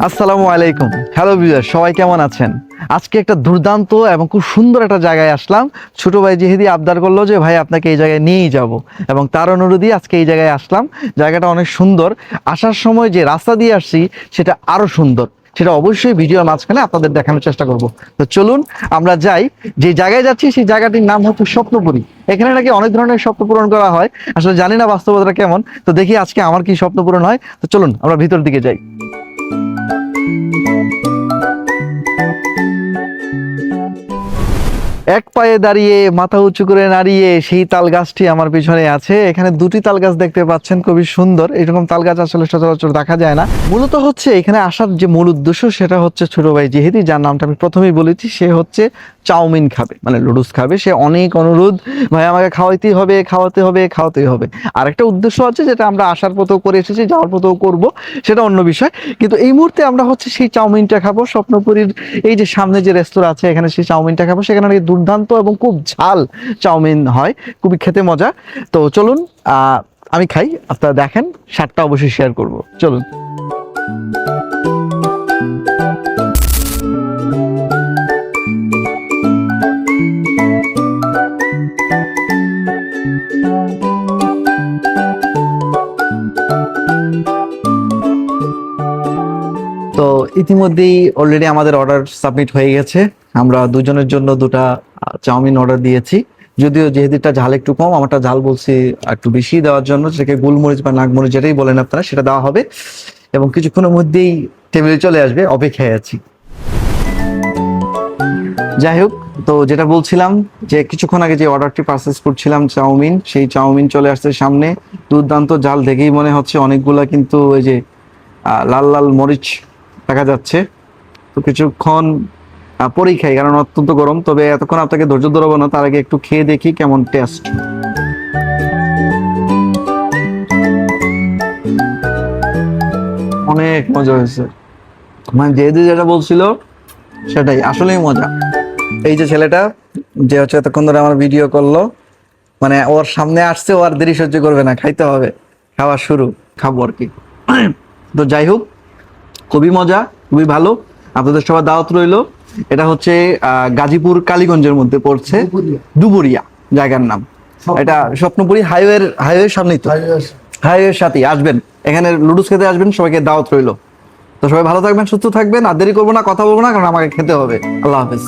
আসসালামু আলাইকুম। Hello viewer, সবাই কেমন আছেন? আজকে একটা দুর্দান্ত এবং খুব সুন্দর একটা জায়গায় আসলাম। ছোট ভাই যেহেতু আবদার করলো যে ভাই আপনাকে এই জায়গায় নিয়েই যাব, এবং তার অনুরোধে আজকে এই জায়গায় আসলাম। জায়গাটা অনেক সুন্দর। আসার সময় যে রাস্তা দিয়ে আসছি সেটা আরো সুন্দর, সেটা অবশ্যই ভিডিওর মাঝখানে আপনাদের দেখানোর চেষ্টা করব। তো চলুন আমরা যাই। যে জায়গায় যাচ্ছি সেই জায়গাটির নাম হচ্ছে স্বপ্নপুরী। এখানে নাকি অনেক ধরনের স্বপ্ন পূরণ করা হয়। আসলে জানি না বাস্তবতা কেমন, তো দেখি আজকে আমার কি স্বপ্ন পূরণ হয়। তো চলুন আমরা ভিতর দিকে যাই। এক পায়ে দাঁড়িয়ে মাথা উঁচু করে নাড়িয়ে সেই তাল গাছটি আমার পিছনে আছে। এখানে দুটি তাল গাছ দেখতে পাচ্ছেন, খুবই সুন্দর। এরকম তাল গাছ আসলে সচরাচর দেখা যায় না। মূলত হচ্ছে এখানে আসার যে মূল উদ্দেশ্য সেটা হচ্ছে ছোট ভাই যেহেতু, যার নামটা আমি প্রথমেই বলেছি, সে হচ্ছে চাউমিন খাবে, মানে লুডুস খাবে। সে অনেক অনুরোধ, ভাই আমাকে খাওয়াইতেই হবে, খাওয়াতে হবে, খাওয়াতেই হবে। আরেকটা উদ্দেশ্য আছে যেটা আমরা আসার পথেও করে এসেছি, যাওয়ার পথেও করব, সেটা অন্য বিষয়। কিন্তু এই মুহূর্তে আমরা হচ্ছে সেই চাউমিনটা খাবো। স্বপ্নপুরীর এই যে সামনে যে রেস্তোরাঁ আছে, এখানে সেই চাউমিনটা খাবো। সেখানে নাকি দুর্দান্ত এবং খুব ঝাল চাউমিন হয়, খুবই খেতে মজা। তো চলুন আমি খাই, আপনারা দেখেন, স্বাদটা অবশ্যই শেয়ার করব। চলুন। তো ইতিমধ্যেই অলরেডি আমাদের অর্ডার সাবমিট হয়ে গেছে। আমরা দুজনের জন্য দুটা চাউমিন অর্ডার দিয়েছি। যদিও যেহেতুটা ঝাল একটু কম, আমারটা ঝাল বলছি একটু বেশি দেওয়ার জন্য, যেটাকে গোলমরিচ বা নাগমরিচ যেটাই বলেন আপনারা, সেটা দেওয়া হবে। এবং কিছুক্ষণের মধ্যেই টেবিলে চলে আসবে, অপেক্ষায় আছি। যাই হোক, তো যেটা বলছিলাম, যে কিছুক্ষণ আগে যে অর্ডারটি পারচেস করছিলাম চাউমিন, সেই চাউমিন চলে আসছে সামনে। দুর্দান্ত ঝাল, দেখেই মনে হচ্ছে অনেকগুলা, কিন্তু ওই যে লাল লাল মরিচ দেখা যাচ্ছে। তো কিছুক্ষণ পরেই খাই, কারণ অত্যন্ত গরম। তবে এতক্ষণ আপনাকে ধৈর্য ধরবো না, তার আগে একটু খেয়ে দেখি কেমন টেস্ট। অনেক মজা হয়েছে, মানে যেহেতু যেটা বলছিল সেটাই আসলেই মজা। এই যে ছেলেটা যে হচ্ছে এতক্ষণ ধরে আমার ভিডিও করলো, মানে ওর সামনে আসছে, ও আর দেরি সহ্য করবে না, খাইতে হবে। খাওয়া শুরু, খাবো আর কি। তো যাই হোক, খুবই মজা, খুবই ভালো। আপনাদের সবার দাওয়াত রইলো। এটা হচ্ছে গাজীপুর কালীগঞ্জের মধ্যে পড়ছে, ডুবুরিয়া জায়গার নাম। এটা স্বপ্নপুরী হাইওয়ের সামনেই, তো হাইওয়ের সাথেই আসবেন। এখানে লুডুস খেতে আসবেন, সবাইকে দাওয়াত রইলো। তো সবাই ভালো থাকবেন, সুস্থ থাকবেন। আর দেরি করবো না, কথা বলবো না, কারণ আমাকে খেতে হবে। আল্লাহ হাফেজ।